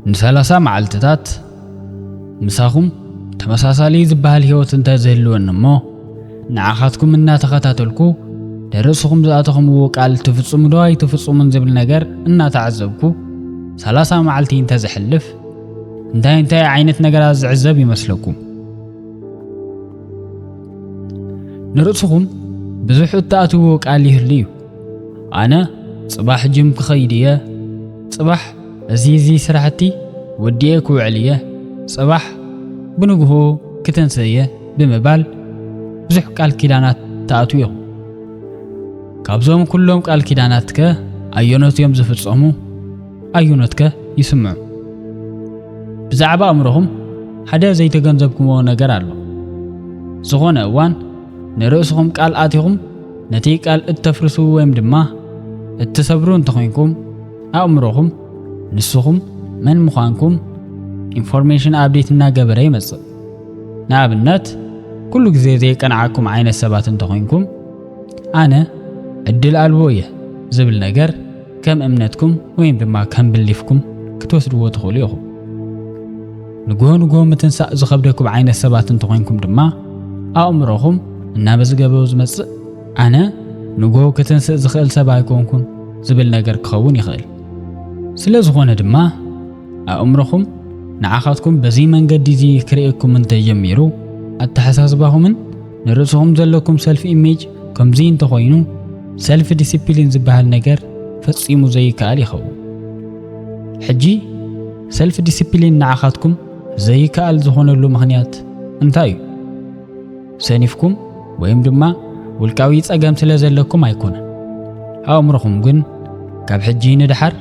نسالاسا معلتات مساخم تمساسالي زبال هيوت انت زهلون مو نعاخاتكم إننا تخاتاتلكو درسكم زاتكم وقال تفصم دواي تفصمن زبل نجر إننا تعذبكو سلاسة معلتين تزحلف انت عينت نجر عذب يمسلكم نرسكم بزح التأتو وقال يهليو أنا صباح جيم كخيدية صباح زي سرحتي وديكو عليا صباح بنقهو كتنسية بمبال بزح قال كيدانات تأتويهم كابزوم كلهم قال كيداناتك أيونت يوم زفتصمو أيونتك يسمعوا بزعبا أمرهم حدا زي تجنزبكم ونجر الله زغنا وان نرأسهم قال آتيهم نتي قال التفرسوا ويم دما التسبرون تخوينكم أمرهم نسخهم من مخانكم information update ناقبري مصر نابنات كل زي كنعاكم عين السبات تخوينكم أنا الدل البوية زبل نجر كم أمنتكم وين بما كم بليفكم كتوسروا وتخوليهم نقول متنسى زخبركم عين السبات تخوينكم دما أمرهم النابز جابوز مس أنا نقول كتنسى زخل سبايكونكم زبل نجر كخون يخيل سلازخون دما أمرهم نعاقتكم بزي من قد زي كريكم من تجميرو التحساس باهمن نرسهم زلكم سلف إيميج كم زين تخوينو سلف ديسيبلين زبها النجر فتصيمو زي كالي خو حجي سلف ديسيبلين نعاقتكم زي كال زخون اللو مخنيات انتايو سانيفكم ويم دما والكاويت أقام سلازلكم أيكونا أمرهم قن كاب حجي ندحر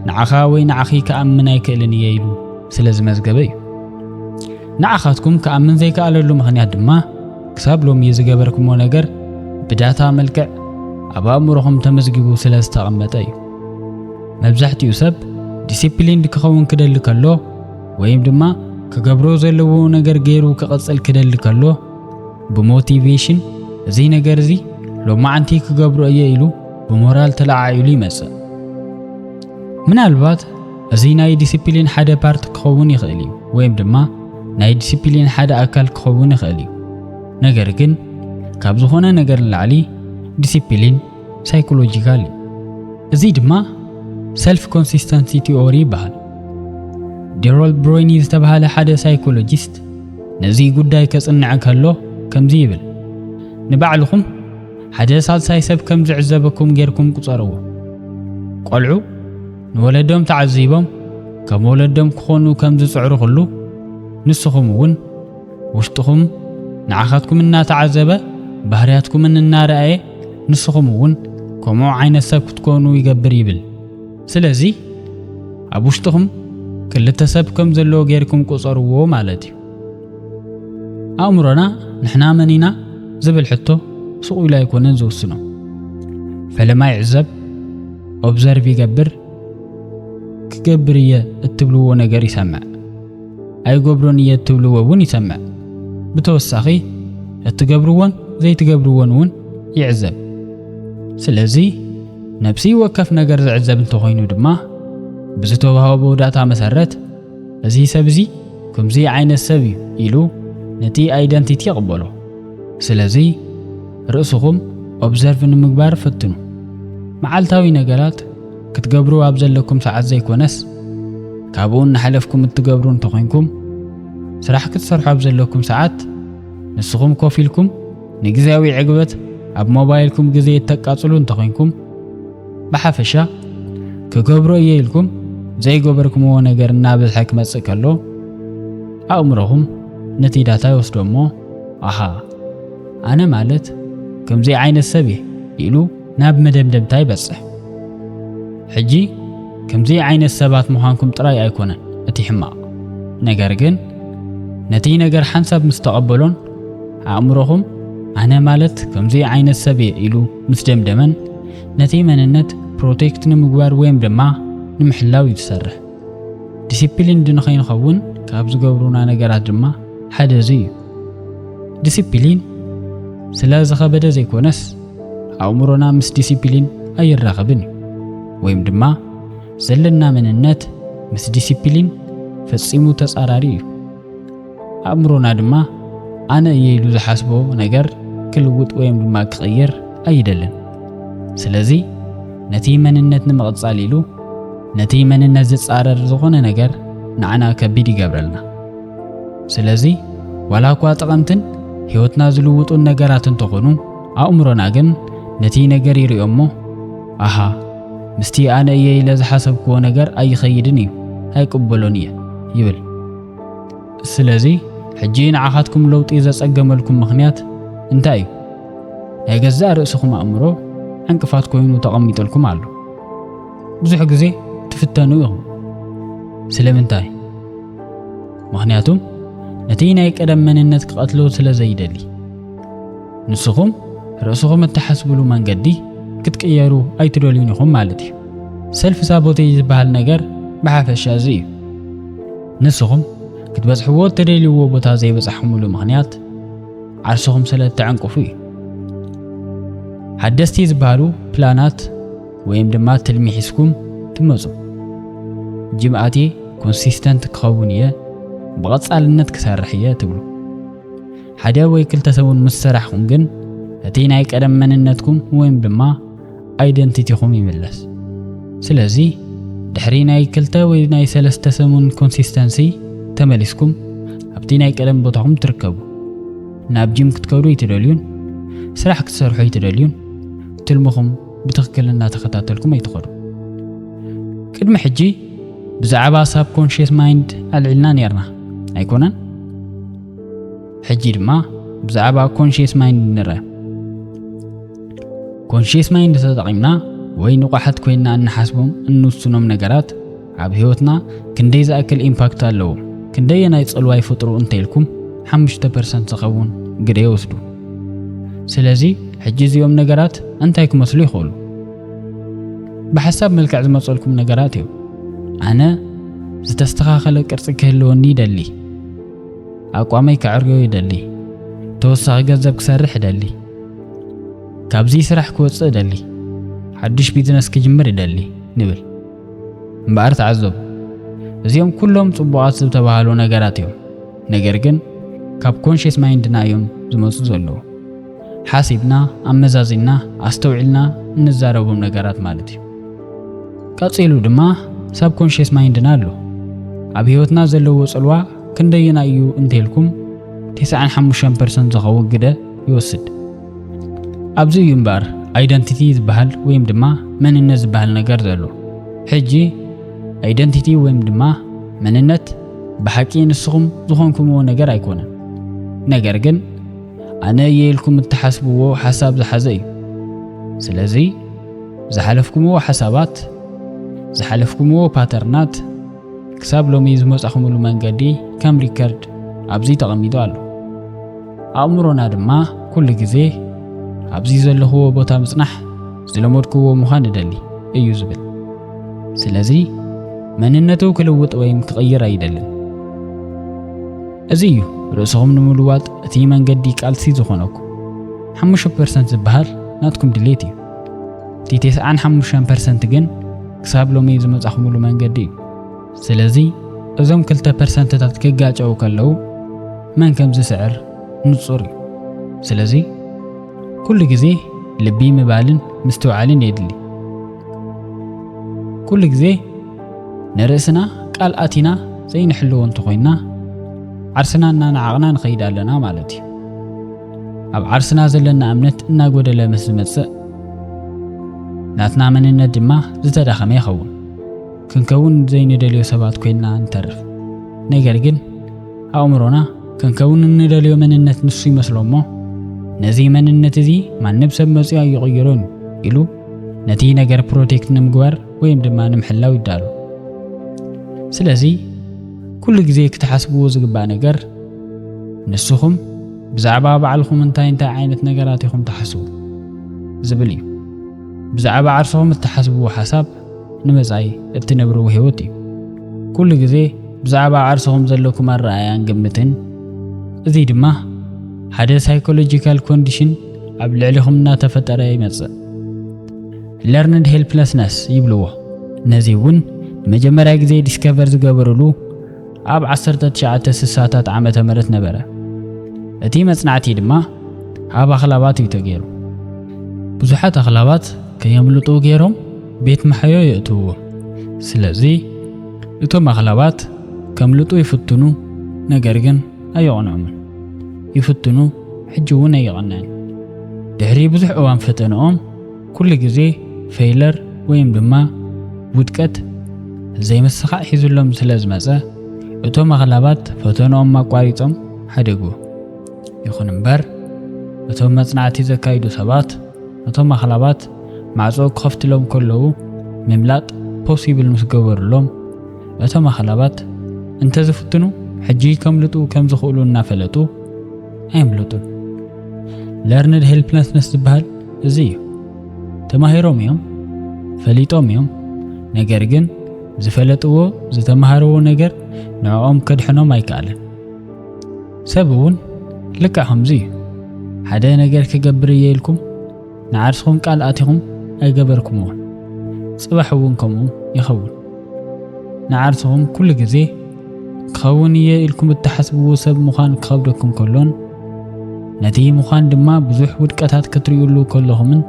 نعخاوي نعخي كأمن يكلن ييلو سلاز مزقبي نعخاتكم كأمن زي كاللو مخنيات دما كساب لهم يزقبركم ونقر بداتا ملكع أبا أمرهم تمزقبو سلاز تغمتاي مبزحت يوسب ديسيبلين دكخون كدل كاللو ويم دما كقبرو زلو نقر غيرو كقصل كدل كاللو بموتيفيشن زي نقر زي لو ما عنتي كقبرو أيلو بمورال تلعايلي مسا من البات زي ناي ديسيبلين حدا بارت كخون يخيلي ويم دما ناي ديسيبلين حدا أكل كخون يخيلي نقر جن كابزخونا نقر العلي ديسيبلين سايكولوجيكالي زي دما سيلف كونسيستنسي تيوري بحال ديرول بروينيز تبهال حدا سايكولوجيست نزي قداي كصنعك هلو كم زيبل نبعلكم حدا سالساي سب كم زعزبكم غيركم قصروا قلعو نولدهم تعذيبهم كم ولدهم كخونو كم زصعرو خلو نسخم ون وشتخم نعاخاتكم إننا تعذبه بهرياتكم إننا رأي نسخم ون كمو عين السب كتكونو يقبر يبل سلازي أبوشتخم كل تسب كم زلو غيركم قصروا مالتي أمرنا نحنا منينا زبل حتو سوء لا يكون نزوسنا فلما يعزب observe يقبر كقبرية التبلو ونقر يسمع أي قبرونية التبلو ون يسمع بتوسخي التقبرون زي تقبرون ون يعزب سلازي نفسي وكف نقر عزب انتوخينو دما بزتو بهاو بوداتا مسارت ازي سبزي كم زي عين السبي إلو نتي ايدنتيتي قبلو سلازي رأسهم observe نمقبار فتنو معالتاوي نقرات كتقبرو أبزلكم ساعات زي كونس كابون نحلفكم التقبرون تخينكم سراح كتسرحوا أبزلكم ساعات نسخم كوفيلكم نجزاوي عقبت أب موبايلكم جزي تقاطلون تخينكم بحفشة كقبرو ييلكم زي قبركم ونقر نابل حكمة سكالو أمرهم نتيجة يوصدومو أها أنا مالت كم زي عين السبي يلو ناب مدمدم تاي بصح حجي كم زي عين السبات مهانكم تراي أيكونن أتي حماق نقرقن نتي نقر حنسب مستقبلون أمرهم أنا مالت كم زي عين السبي يلو مستمدمن نتي مننت بروتكت نمقبار ويم دما نمحلاو يتسرح ديسيبلين دنخين خون كابز قبرونا نقرات دما حدا زي ديسيبلين سلاز خبدا زي كونس أمرنا مس ديسيبلين أي الرغبني ويم دما زلنا من النت مس ديسيبلين ፈጺሙ ተጻራሪ እዩ ኣእምሮና ድማ ኣነ የይሉ ዝሓስቦ ነገር ክልውጥ ወይም ድማ ክቕየር ኣይደልን ስለዚ ነቲ መንነት ንምቕጻል ኢሉ ነቲ መንነት ዝጻረር ዝኾነ ነገር ንዓና ከቢድ ይገብረልና ስለዚ ዋላ እኳ ጠቐምትን ህይወትና ዝልውጡን ነገራት እንተኾኑ ኣእምሮና ግን ነቲ ነገር ይሪኦሞ ኣሃ ምስቲ ኣነ የይለ ዝሓሰብክዎ ነገር ኣይኸይድን እዩ ኣይቅበሎን እየ ይብል ስለዚ ሕጂ ንዓኻትኩም ለውጢ ዘጸገመልኩም ምኽንያት እንታይ እዩ ናይ ገዛእ ርእስኹም ኣእምሮ ዕንቅፋት ኮይኑ ተቐሚጠልኩም ኣሎ ብዙሕ ግዜ ትፍተኑ ኢኹም ስለምንታይ ምኽንያቱም ነቲ ናይ ቀደም መንነት ክቐትሎ ስለ ዘይደሊ ንስኹም ርእስኹም እተሓስብሉ መንገዲ ክትቅየሩ ኣይትደልዩን ኢኹም ማለት እዩ ሰልፍ ሳቦቴጅ ዝበሃል ነገር ብሓፈሻ እዚ እዩ ንስኹም ክትበጽሕዎ እተደልይዎ ቦታ ዘይበጽሕኩምሉ ምኽንያት ዓርስኹም ስለ እተዕንቅፉ እዩ ሓደስቲ ዝበሃሉ ፕላናት ወይም ድማ ትልሚ ሒዝኩም ትመጹ ጅምኣቴ ኮንሲስተንት ክኸውን እየ ብቐጻልነት ክሰርሕ እየ ትብሉ ሓደ ወይ ክልተ ሰሙን ምስ ሰራሕኩም ግን እቲ ናይ ቀደም መንነትኩም ወይም ድማ አይደንቲቲኹም ይምለስ ስለዚ ድሕሪ ናይ ክልተ ወይ ናይ ሰለስተ ሰሙን ኮንሲስተንሲ ተመሊስኩም ኣብቲ ናይ ቀደም ቦታኹም ትርከቡ ናብ ጂም ክትከዱ ይትደልዩን ስራሕ ክትሰርሑ ይትደልዩን ትልምኹም ብትኽክል እናተኸታተልኩም ኣይትኸዱ ቅድሚ ሕጂ ብዛዕባ ሳብ ኮንሽስ ማይንድ ኣልዕልና ነርና ኣይኮነን ሕጂ ድማ ብዛዕባ ኮንሽስ ማይንድ ንርአ ኮንሽስ ማይንድ ተጠቒምና ወይ ንቑሓት ኮይና እንሓስቦም እንውስኖም ነገራት ኣብ ህይወትና ክንደይ ዝኣክል ኢምፓክት ኣለዎ ክንደይ ናይ ጽልዋ ይፈጥሩ እንተይልኩም 5% ዝኸውን ግደ ይወስዱ ስለዚ ሕጂ እዚኦም ነገራት እንታይ ክመስሉ ይኽእሉ ብሓሳብ መልክዕ ዝመጸልኩም ነገራት እዮም ኣነ ዝተስተኻኸለ ቅርጺ ክህልወኒ ይደሊ ኣቋመይ ክዕርዮ ይደሊ ተወሳኺ ገንዘብ ክሰርሕ ይደሊ ካብዚ ስራሕ ክወጽእ ይደሊ ሓድሽ ቢዝነስ ክጅምር ይደሊ ንብል እምበኣር ተዓዘቡ እዚኦም ኩሎም ጽቡቓት ዝተባሃሉ ነገራት እዮም ነገር ግን ካብ ኮንሽስ ማይንድና እዮም ዝመጹ ዘለዉ ሓሲብና ኣመዛዚና ኣስተውዒልና እንዛረቦም ነገራት ማለት እዩ ቀጺሉ ድማ ሳብ ኮንሽስ ማይንድና ኣሎ ኣብ ህይወትና ዘለዎ ጽልዋ ክንደይና እዩ እንተልኩም 95% ዝኸውን ግደ ይወስድ ኣብዚ እዩ እምበኣር አይደንቲቲ ዝበሃል ወይም ድማ መንነት ዝበሃል ነገር ዘሎ ሕጂ አይደንቲቲ ወይም ድማ መንነት ብሓቂ ንስኹም ዝኾንኩምዎ ነገር ኣይኮነን ነገር ግን ኣነ የልኩም እተሓስብዎ ሓሳብ ዝሓዘ እዩ ስለዚ ዝሓለፍኩምዎ ሓሳባት ዝሓለፍኩምዎ ፓተርናት ክሳብ ሎሚ ዝመጻኹምሉ መንገዲ ከም ሪከርድ ኣብዚ ተቐሚጡ ኣሎ ኣእምሮና ድማ ኩሉ ግዜ ኣብዚ ዘለኽዎ ቦታ ምጽናሕ ዝለመድክዎ ምዃን ይደሊ እዩ ዝብል ስለዚ መንነቱ ክልውጥ ወይም ክቕይር ኣይደልን እዚ እዩ ርእስኹም ንምልዋጥ እቲ መንገዲ ቃልሲ ዝኾነኩ 5% ዝበሃል ናትኩም ድሌት እዩ እቲ 95% ግን ክሳብ ሎሚ ዝመጻኹምሉ መንገዲ እዩ ስለዚ እዞም 2% ታት ክጋጨው ከለው መን ከም ዝስዕር ንጹር እዩ ስለዚ ኩሉ ግዜ ልቢ ምባልን ምስትውዓልን የድሊ ኩሉ ግዜ ንርእስና ቃል ኣቲና ዘይንሕልዎ እንተኾይና ዓርስና እናነዓቕና ንኸይድ ኣለና ማለት እዩ ኣብ ዓርስና ዘለና እምነት እናጎደለ ምስ ዝመጽእ ናትና መንነት ድማ ዝተዳኸመ ይኸውን ክንከውን ዘይንደልዮ ሰባት ኮይና እንተርፍ ነገር ግን ኣእምሮና ክንከውን እንደልዮ መንነት ንሱ ይመስሎሞ ነዚ መንነት እዚ ማንም ሰብ መጽኡ ይቕይሮን ኢሉ ነቲ ነገር ፕሮቴክት ንምግባር ወይም ድማ ንምሕላው ይዳሉ ስለዚ ኩሉ ግዜ ክትሓስብዎ ዝግባእ ነገር ንስኹም ብዛዕባ ባዕልኹም እንታይ ዓይነት ነገራት ኢኹም ተሓስቡ ዝብል እዩ ብዛዕባ ዓርስኹም እተሓስብዎ ሓሳብ ንመጻኢ እትነብርዎ ህይወት እዩ ኩሉ ግዜ ብዛዕባ ዓርስኹም ዘለኩም ኣረኣያን ግምትን እዚ ድማ ሓደ ሳይኮሎጂካል ኮንዲሽን ኣብ ልዕሊኹም እናተፈጠረ ይመጽእ learned helplessness ይብልዎ ነዚ እውን መጀመርያ ግዜ ዲስከቨር ዝገበረሉ ኣብ 1960ታት ዓመተ ምህረት ነበረ። እቲ መጽናዕቲ ድማ ኣብ ኣኽላባት እዩ ተገይሩ። ብዙሓት ኣኽላባት ከየምልጡ ገይሮም ቤት መሕዮ የእትውዎ። ስለዚ እቶም ኣኽላባት ከምልጡ ይፍትኑ፣ ነገር ግን ኣይቕንዑምን። ይፍትኑ ሕጂ እውን ኣይቕንዕን። ድሕሪ ብዙሕ እዋን ፈተነኦም ኩሉ ግዜ ፌይለር ወይም ድማ ውድቀት ዘይምስኻዕ ሒዙሎም ስለ ዝመፀ እቶም ኣኽላባት ፈተነኦም ኣቋሪፆም ሓደጉ። ይኹን እምበር እቶም መጽናዕቲ ዘካይዱ ሰባት እቶም ኣኽላባት ማዕጾ ክኸፍትሎም ከለዉ ምምላጥ ፖሲብል ምስ ገበሩሎም እቶም ኣኽላባት እንተዝፍትኑ ሕጂ ከምልጡ ከም ዝኽእሉ እናፈለጡ ኣይምልጡን። ለርንድ ሄልፕለስነስ ዝበሃል እዚ እዩ። ተማሂሮም እዮም፣ ፈሊጦም እዮም፣ ነገር ግን ዝፈለጥዎ ዝተማሃርዎ ነገር ንዕኦም ከድሕኖም ኣይከኣልን። ሰብ እውን ልክዕ ከምዚ እዩ። ሓደ ነገር ክገብር እየ ኢልኩም ንዓርስኹም ቃል ኣቲኹም ኣይገበርኩምዎን። ጽባሕ እውን ከምኡ ይኸውን። ንዓርስኹም ኩሉ ግዜ ክኸውን እየ ኢልኩም እትሓስብዎ ሰብ ምዃን ክኸብደኩም ከሎን ነቲ ምዃን ድማ ብዙሕ ውድቀታት ክትሪኡሉ ከለኹምን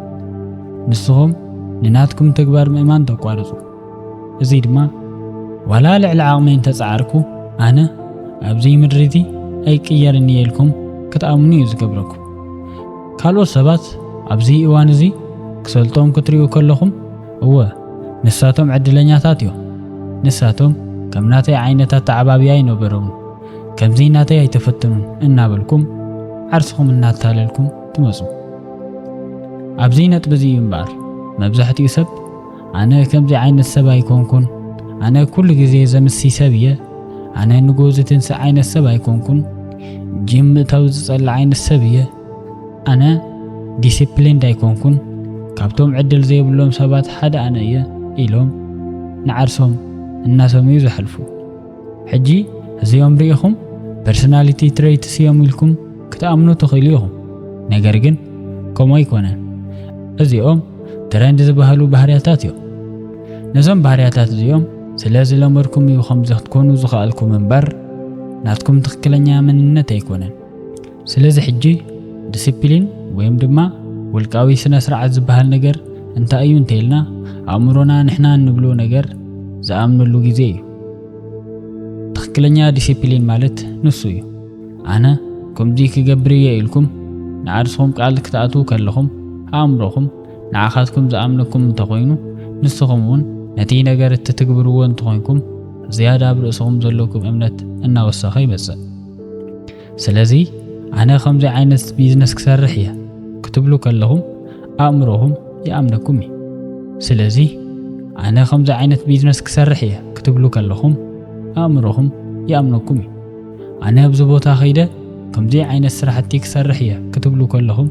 ንስኹም ንናትኩም ተግባር ምእማን ተቋርጹ። እዚ ድማ ዋላ ልዕሊ ዓቕመይ እንተፀዓርኩ ኣነ ኣብዚ ምድሪ እዚ ኣይቅየርን እየ ኢልኩም ክትኣምኑ እዩ ዝገብረኩም። ካልኦት ሰባት ኣብዚ እዋን እዚ ክሰልጦም ክትሪኡ ከለኹም እወ ንሳቶም ዕድለኛታት እዮም፣ ንሳቶም ከም ናተይ ዓይነታት ተዓባብያ ኣይነበሮምን፣ ከምዚ ናተይ ኣይተፈተኑን እናበልኩም ዓርስኹም እናታለልኩም ትመፁ። ኣብዚ ነጥብ እዚ እምበር መብዛሕትኡ ሰብ ኣነ ከምዚ ዓይነት ሰብ ኣይኮንኩን፣ ኣነ ኩሉ ግዜ ዘምሲ ሰብ እየ፣ ኣነ ንጎዝ ትንስእ ዓይነት ሰብ ኣይኮንኩን፣ ጂም ምእታው ዝጸልዕ ዓይነት ሰብ እየ፣ ኣነ ዲሲፕሊንድ ኣይኮንኩን፣ ካብቶም ዕድል ዘይብሎም ሰባት ሓደ ኣነ እየ ኢሎም ንዓርሶም እናሰመዩ ዝሕልፉ። ሕጂ እዚኦም ርኢኹም ፐርሶናሊቲ ትሬትስ እዮም ኢልኩም ክትኣምኑ ትኽእሉ ኢኹም። ነገር ግን ከምኡ ኣይኮነን። እዚኦም ትረንድ ዝበሃሉ ባህርያታት እዮም። ነዞም ባህርያታት እዚኦም ስለ ዝለመድኩም እዩ ከምዚ ክትኮኑ ዝኽኣልኩም እምበር ናትኩም ትክክለኛ መንነት ኣይኮነን። ስለዚ ሕጂ ዲሲፕሊን ወይም ድማ ውልቃዊ ስነ ስርዓት ዝበሃል ነገር እንታይ እዩ እንተኢልና ኣእምሮና ንሕና እንብሎ ነገር ዝኣምነሉ ግዜ እዩ። ትክክለኛ ዲሲፕሊን ማለት ንሱ እዩ። ኣነ ከምዚ ክገብር እየ ኢልኩም ንዓርስኹም ቃል ክትኣትዉ ከለኹም ኣእምሮኹም ንዓኻትኩም ዝኣምነኩም እንተኾይኑ ንስኹም እውን ነቲ ነገር እትትግብርዎ እንተኾይንኩም ዝያዳ ኣብ ርእስኹም ዘለኩም እምነት እናወሰኸ ይመጽእ። ስለዚ ኣነ ከምዚ ዓይነት ቢዝነስ ክሰርሕ እየ ክትብሉ ከለኹም ኣእምሮኹም ይኣምነኩም እዩ። ስለዚ ኣነ ከምዚ ዓይነት ቢዝነስ ክሰርሕ እየ ክትብሉ ከለኹም ኣእምሮኹም ይኣምነኩም እዩ። ኣነ ኣብዚ ቦታ ኸይደ ከምዚ ዓይነት ስራሕቲ ክሰርሕ እየ ክትብሉ ከለኹም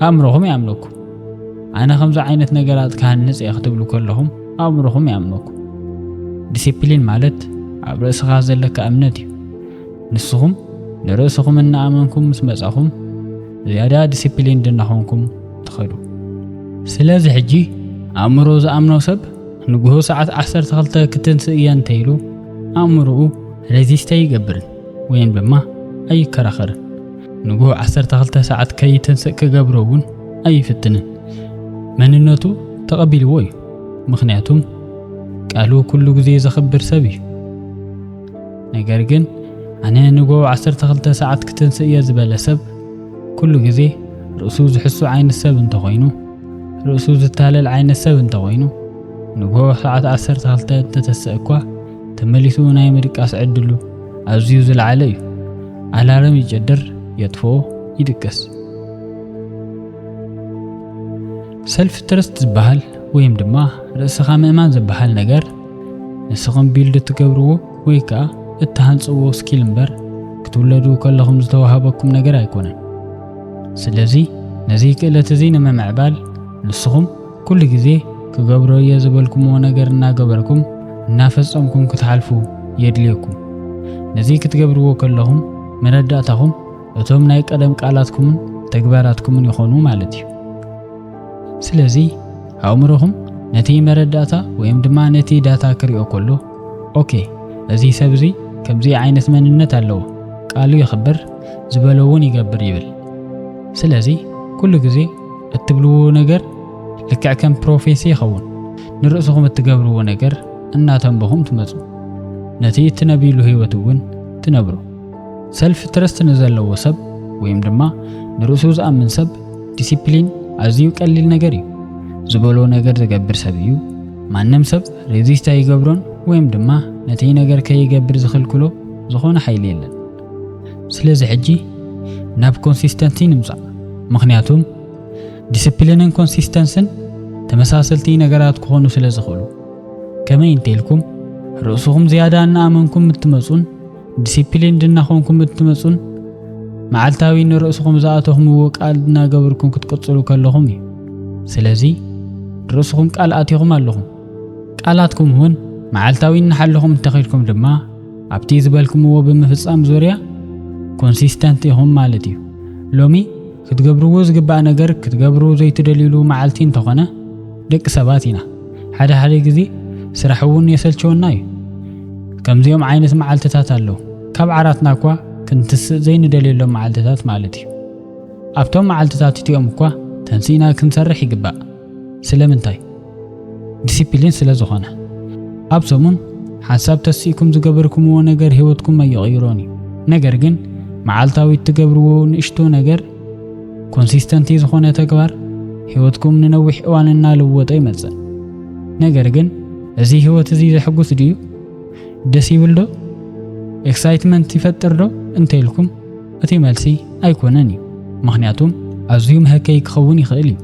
ኣእምሮኹም ይኣምነኩም። ኣነ ከምዚ ዓይነት ነገራት ክሃንጽ እየ ክትብሉ ከለኹም ኣእምሮኹም ይኣምነኩም። ዲሲፕሊን ማለት ኣብ ርእስኻ ዘለካ እምነት እዩ። ንስኹም ንርእስኹም እናኣመንኩም ምስ መጻኹም ዝያዳ ዲሲፕሊን ድናኾንኩም ትኸዱ። ስለዚ ሕጂ ኣእምሮ ዝኣምኖ ሰብ ንጉሆ ሰዓት 12 ክትንስእ እየ እንተኢሉ ኣእምሮኡ ሬዚስተ ይገብርን ወይም ድማ ኣይከራኸርን። ንጉሆ 12 ሰዓት ከይትንስእ ክገብሮ እውን ኣይፍትንን። መንነቱ ተቐቢልዎ እዩ። ምክንያቱም ቃሉ ኩሉ ግዜ ዘኽብር ሰብ እዩ። ነገር ግን ኣነ ንጉሆ 12 ሰዓት ክትንስእ እየ ዝበለ ሰብ ኩሉ ግዜ ርእሱ ዝሕሱ ዓይነት ሰብ እንተኾይኑ፣ ርእሱ ዝታለል ዓይነት ሰብ እንተኾይኑ ንጉሆ ሰዓት 12 እንተተስእ እኳ ተመሊሱ ናይ ምድቃስ ዕድሉ ኣዝዩ ዝለዓለ እዩ። ኣላርም ይጨድር፣ የጥፍኦ፣ ይድቅስ። ሰልፍ ትረስት ዝበሃል ወይም ድማ ርእስኻ ምእማን ዝበሃል ነገር ንስኹም ቢልድ ትገብርዎ ወይ ከዓ እትሃንጽዎ ስኪል እምበር ክትውለዱ ከለኹም ዝተዋሃበኩም ነገር ኣይኮነን። ስለዚ ነዚ ክእለት እዚ ንምምዕባል ንስኹም ኩሉ ግዜ ክገብሮ እየ ዝበልኩምዎ ነገር እናገበርኩም እናፈጸምኩም ክትሓልፉ የድልየኩም። ነዚ ክትገብርዎ ከለኹም መረዳእታኹም እቶም ናይ ቀደም ቃላትኩምን ተግባራትኩምን ይኾኑ ማለት እዩ። ስለዚ ኣእምሮኹም ነቲ መረዳእታ ወይም ድማ ነቲ ዳታ ክሪኦ ከሎ ኦኬ እዚ ሰብ እዚ كمزي عينت مننت አለው ቃሉ ይخبር ዝበለውን ይገብር ይብል ስለዚህ ኩሉ ግዜ እትብልዎ ነገር ልክዕ ከም ፕሮፌሲ ይኸውን ንርእስኹም እትገብርዎ ነገር እናተንበኹም ትመጹ ነቲ እትነቢሉ ህይወት እውን ትነብሩ ሰልፍ ትረስት ንዘለዎ ሰብ ወይም ድማ ንርእሱ ዝኣምን ሰብ ዲሲፕሊን ኣዝዩ ቀሊል ነገር እዩ ዝበሎ ነገር ዝገብር ሰብ እዩ ማንም ሰብ ሬዚስት አይገብሮን ወይም ድማ ነቲ ነገር ከይገብር ዝኽልክሎ ዝኾነ ኃይል የለን ስለዚህ ሕጂ ናብ ኮንሲስተንሲ ንምጻ ምክንያቱም ዲሲፕሊንን ኮንሲስተንስን ተመሳሰልቲ ነገራት ክኾኑ ስለ ዝኽእሉ ከመይ እንተልኩም ርእስኹም ዝያዳ እናኣመንኩም እትመጹን ዲሲፕሊን ድናኾንኩም እትመጹን መዓልታዊ ንርእስኹም ዝኣተኹም ወቃል እናገበርኩም ክትቀጽሉ ከለኹም እዩ ስለዚህ ርእስኹም ቃል ኣትይኹም ኣለኹም ቃላትኩም እውን መዓልታዊ እናሓለኹም ተኸይድኩም ድማ ኣብቲ ዝበልኩምዎ ብምፍጻም ዙርያ ኮንሲስተንት ኢኹም ማለት እዩ ሎሚ ክትገብርዎ ዝግባእ ነገር ክትገብሩ ዘይትደልሉ መዓልቲ እንተኾነ ደቂ ሰባት ኢና ሓደ ግዜ ስራሕ እውን የሰልቸውና እዩ ከምዚኦም ዓይነት መዓልትታት ኣለዉ ካብ ዓራትና እኳ ክንትስእ ዘይንደልየሎም መዓልትታት ማለት እዩ ኣብቶም መዓልትታት እቲኦም እኳ ተንሲና ክንሰርሕ ይግባእ ስለምንታይ ዲሲፕሊን ስለ ዝኾነ ኣብ ሰሙን ሓሳብ ተሲኢኩም ዝገበርኩምዎ ነገር ህይወትኩም ኣይቕይሮን እዩ ነገር ግን መዓልታዊ ትገብርዎ ንእሽቶ ነገር ኮንሲስተንት ዝኾነ ተግባር ህይወትኩም ንነዊሕ እዋን እናለወጠ ይመጽእ ነገር ግን እዚ ህይወት እዚ ዘሕጉስ ድዩ ደስ ይብል ዶ ኤክሳይትመንት ይፈጥር ዶ እንተልኩም እቲ መልሲ ኣይኮነን እዩ ምክንያቱም ኣዝዩ መህከይ ክኸውን ይኽእል እዩ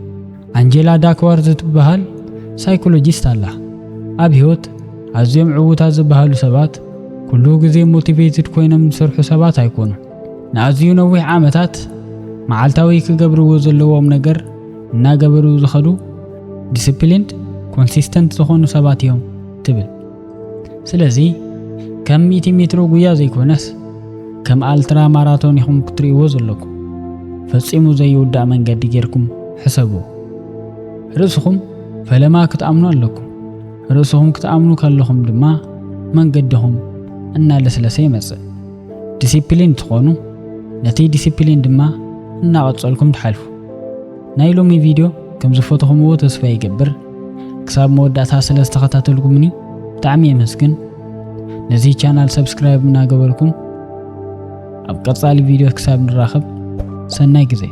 አንጀላ ዳክዋር ዝትበሃል ሳይኮሎጂስት ኣላ ኣብ ህይወት ኣዝዮም ዕውታት ዝበሃሉ ሰባት ኩሉ ግዜ ሞቲቬትድ ኮይኖም ዝሰርሑ ሰባት ኣይኮኑ ንኣዝዩ ነዊሕ ዓመታት መዓልታዊ ክገብርዎ ዘለዎም ነገር እናገበሩ ዝኸዱ ዲሲፕሊንድ ኮንሲስተንት ዝኾኑ ሰባት እዮም ትብል ስለዚ ከም 100 ሜትሮ ጉያ ዘይኮነስ ከም አልትራ ማራቶን ይኹም ክትሪእዎ ዘለኩም ፈጺሙ ዘይውዳእ መንገዲ ጌርኩም ሕሰቡ ርእስኹም ፈለማ ክትኣምኑ ኣለኩም ርእስኹም ክትኣምኑ ከለኹም ድማ መንገድኹም እናለስለሰ ይመጽእ ዲሲፕሊን ትኾኑ ነቲ ዲሲፕሊን ድማ እናቐጸልኩም ትሓልፉ ናይ ሎሚ ቪድዮ ከም ዝፈተኹምዎ ተስፋ ይገብር ክሳብ መወዳእታ ስለ ዝተኸታተልኩምኒ ብጣዕሚ የመስግን ነዚ ቻናል ሰብስክራይብ እናገበርኩም ኣብ ቀጻሊ ቪድዮ ክሳብ ንራኸብ ሰናይ ግዜ